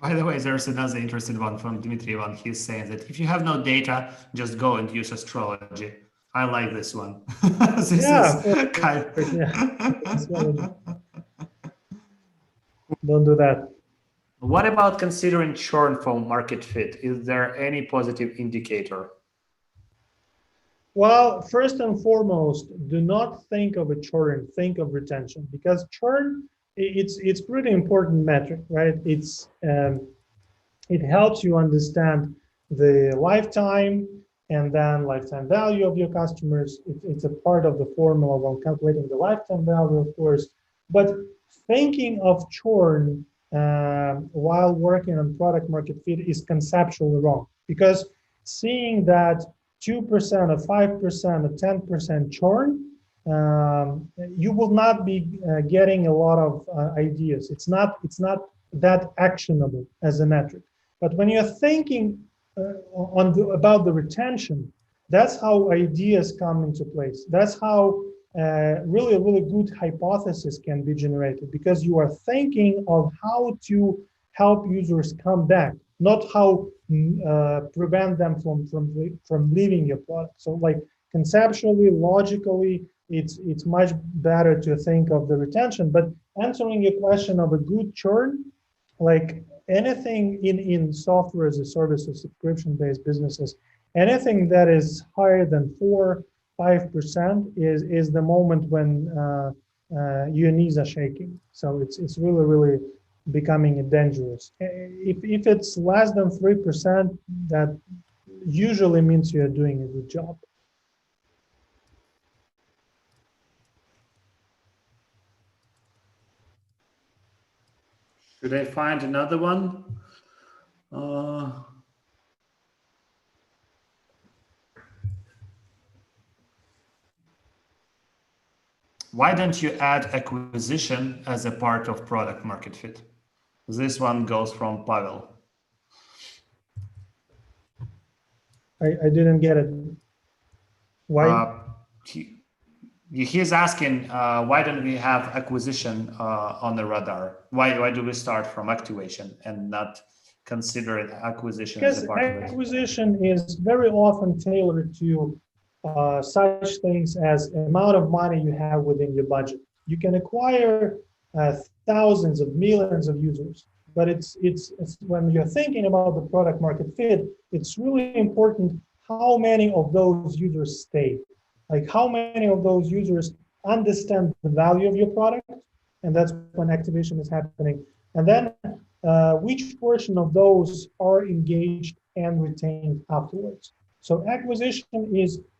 By the way, there's another interesting one from Dmitry. One he's saying that if you have no data, just go and use astrology. I like this one. This Yeah, is kind of... yeah. Don't do that. What about considering churn for market fit? Is there any positive indicator? Well, first and foremost, do not think of a churn, think of retention, because churn, it's pretty important metric, right? It helps you understand the lifetime and then lifetime value of your customers. It's a part of the formula while calculating the lifetime value, of course. But thinking of churn while working on product market fit is conceptually wrong, because seeing that 2% or 5% or 10% churn, you will not be getting a lot of ideas. It's not that actionable as a metric. But when you're thinking about the retention, that's how ideas come into place. That's how really good hypothesis can be generated, because you are thinking of how to help users come back, not how prevent them from leaving your product. So like conceptually, logically, it's much better to think of the retention. But answering your question of a good churn, like anything in software as a service or subscription-based businesses, anything that is higher than 4-5% is the moment when your knees are shaking. So it's really becoming dangerous. If it's less than 3%, that usually means you're doing a good job. Should I find another one? Why don't you add acquisition as a part of product market fit? This one goes from Pavel. I didn't get it. Why? He, he's asking, why don't we have acquisition on the radar? Why do we start from activation and not consider it acquisition as a Because part of it? acquisition is very often tailored to such things as amount of money you have within your budget. You can acquire thousands of millions of users, but it's when you're thinking about the product market fit, it's really important how many of those users stay. Like how many of those users understand the value of your product, and that's when activation is happening. And then which portion of those are engaged and retained afterwards. So acquisition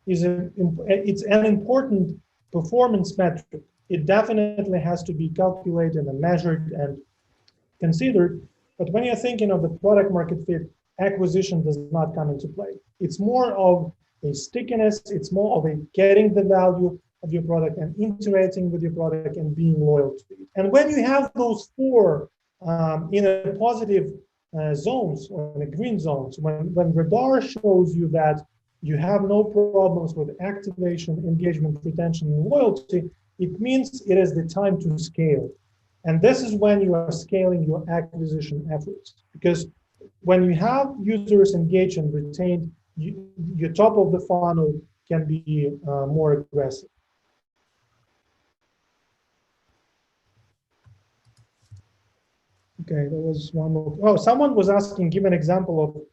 it's an important performance metric. It definitely has to be calculated and measured and considered. But when you're thinking of the product market fit, acquisition does not come into play. It's more of a stickiness. It's more of a getting the value of your product and interacting with your product and being loyal to it. And when you have those four in a positive zones or in the green zones, when radar shows you that you have no problems with activation, engagement, retention, and loyalty, it means it is the time to scale. And this is when you are scaling your acquisition efforts. Because when you have users engaged and retained, your top of the funnel can be more aggressive. Okay, there was one more. Oh, someone was asking, give an example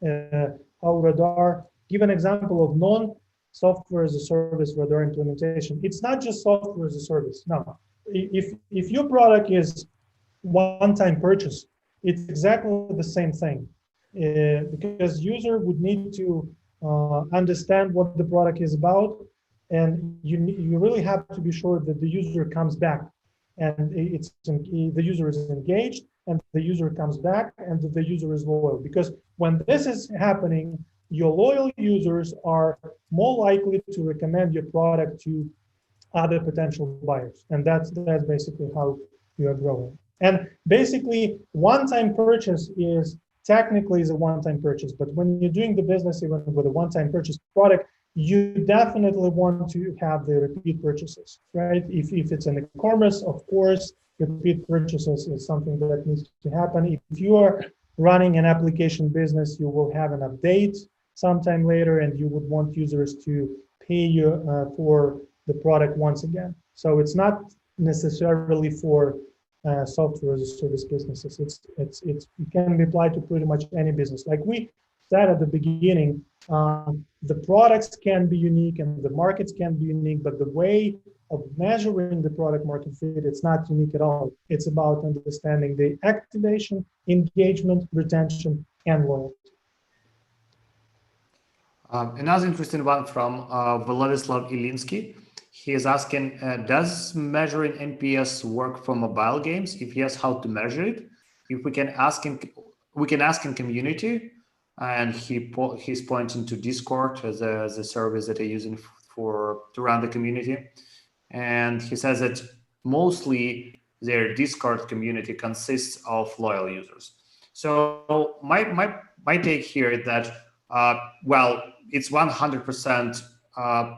of how radar, give an example of non-software as a service radar implementation. It's not just software as a service. No, if your product is one-time purchase, it's exactly the same thing. Because user would need to understand what the product is about, and you really have to be sure that the user comes back, and the user is engaged, and the user comes back, and the user is loyal. Because when this is happening, your loyal users are more likely to recommend your product to other potential buyers, and that's basically how you are growing. And basically, one-time purchase is technically is a one-time purchase, but when you're doing the business even with a one-time purchase product, you definitely want to have the repeat purchases, right? If it's an e-commerce, of course, repeat purchases is something that needs to happen. If you are running an application business, you will have an update sometime later, and you would want users to pay you for the product once again. So it's not necessarily for software as a service businesses. It can be applied to pretty much any business. Like we said at the beginning, the products can be unique and the markets can be unique, but the way of measuring the product market fit, it's not unique at all. It's about understanding the activation, engagement, retention, and loyalty. Another interesting one from Vladislav Ilinsky. He is asking, does measuring NPS work for mobile games? If yes, how to measure it? If we can ask in community, and he's pointing to Discord as a service that they're using to run the community. And he says that mostly their Discord community consists of loyal users. So my take here is that, well, it's 100%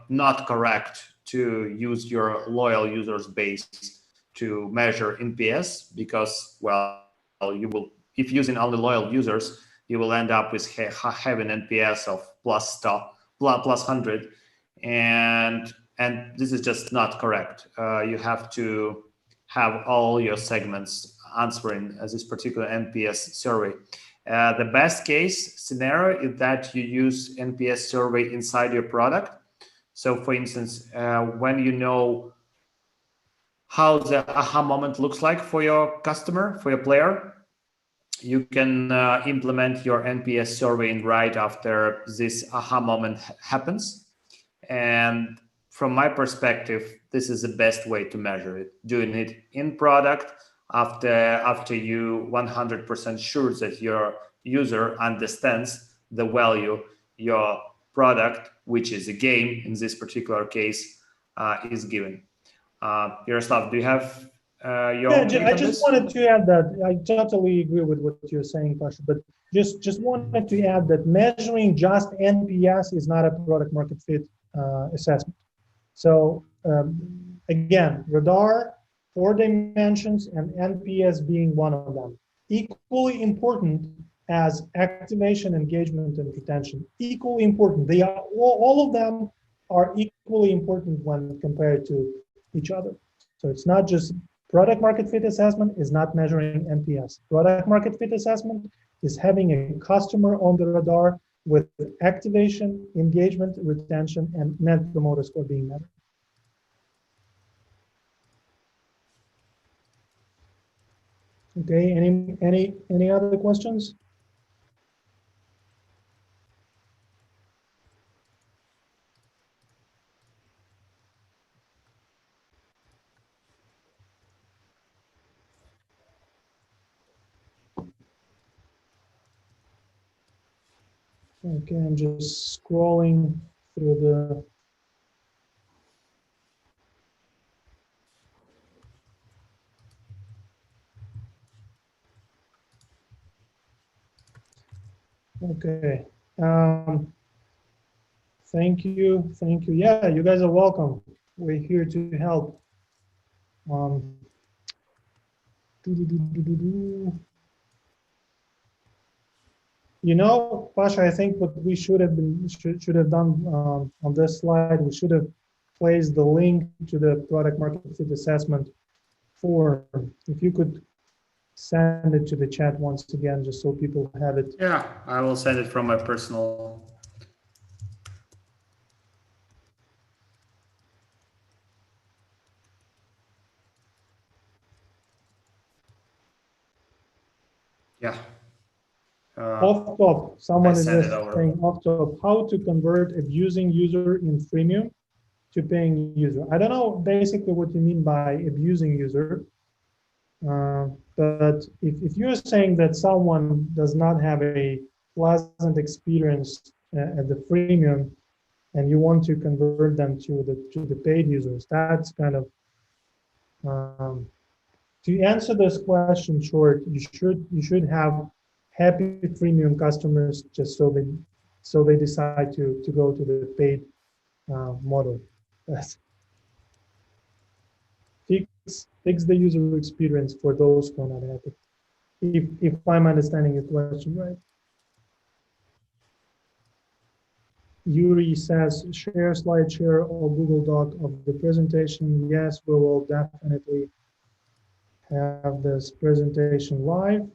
not correct to use your loyal users base to measure NPS, because, well, you will, if using only loyal users, you will end up with having NPS of plus 100, and this is just not correct. You have to have all your segments answering this particular NPS survey. The best case scenario is that you use NPS survey inside your product. So for instance, when you know how the aha moment looks like for your customer, for your player, you can implement your NPS survey right after this aha moment happens. And from my perspective, this is the best way to measure it, doing it in product after you 100% sure that your user understands the value your product, which is a game in this particular case, is given. Yaroslav, do you have your own take on this? I just wanted to add that I totally agree with what you're saying, Pasha, but just wanted to add that measuring just NPS is not a product market fit assessment. So again, radar, 4 dimensions, and NPS being one of them. Equally important as activation, engagement, and retention. Equally important. They are all of them are equally important when compared to each other. So it's not just product market fit assessment is not measuring NPS. Product market fit assessment is having a customer on the radar with activation, engagement, retention, and net promoter score being met. Okay, any other questions? Okay, I'm just scrolling through the okay. Thank you. Thank you. Yeah, you guys are welcome. We're here to help. Um, You know, Pasha, I think what we should have done on this slide, we should have placed the link to the product market fit assessment form. If you could send it to the chat once again, just so people have it. Yeah, I will send it from my personal. Yeah. Off top, someone is just saying over. off top, how to convert abusing user in freemium to paying user. I don't know basically what you mean by abusing user. But if you're saying that someone does not have a pleasant experience at the freemium and you want to convert them to the paid users, that's kind of to answer this question short, you should have happy freemium customers just so they decide to go to the paid model. That's, fix the user experience for those who are not happy. If I'm understanding your question right. Yuri says, share SlideShare or Google Doc of the presentation. Yes, we will definitely have this presentation live.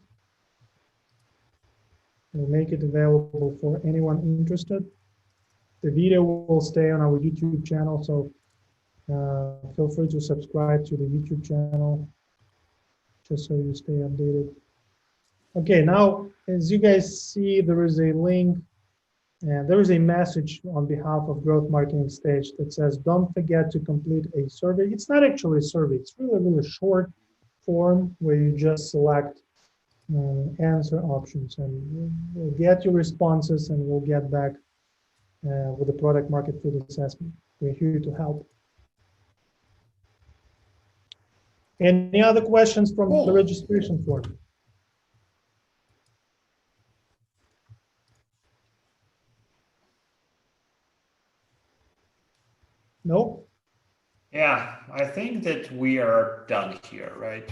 We'll make it available for anyone interested. The video will stay on our YouTube channel, so feel free to subscribe to the YouTube channel just so you stay updated. Okay, now as you guys see, there is a link and there is a message on behalf of Growth Marketing Stage that says, don't forget to complete a survey. It's not actually a survey, it's really short form where you just select answer options, and we'll get your responses and we'll get back with the product market fit assessment. We're here to help. Any other questions from the registration form? No? Yeah, I think that we are done here, right?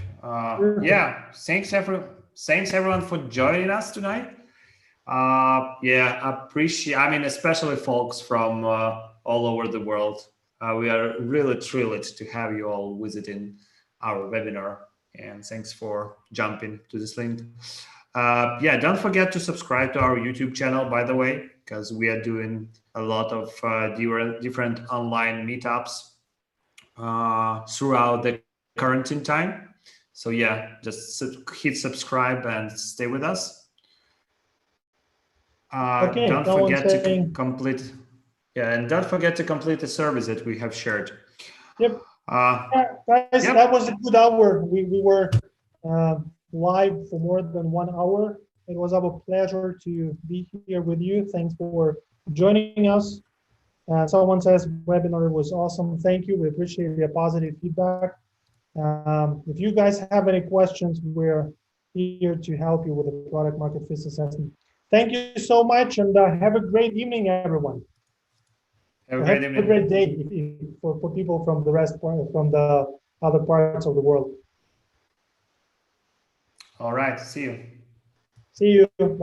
Yeah, thanks everyone for joining us tonight. Yeah, appreciate. I mean, especially folks from all over the world. We are really thrilled to have you all visiting our webinar, and thanks for jumping to this link. Yeah, don't forget to subscribe to our YouTube channel, by the way, because we are doing a lot of different online meetups throughout the quarantine time. So yeah, just hit subscribe and stay with us. Okay, don't forget to complete. Yeah, and don't forget to complete the surveys that we have shared. Yep. Guys, yep. That was a good hour. We were live for more than 1 hour. It was our pleasure to be here with you. Thanks for joining us. Someone says webinar was awesome. Thank you. We appreciate your positive feedback. If you guys have any questions, we're here to help you with the product market fit assessment. Thank you so much, and have a great evening, everyone. Have a Have great a evening. great day for people from the from the other parts of the world. All right. See you. See you. Bye.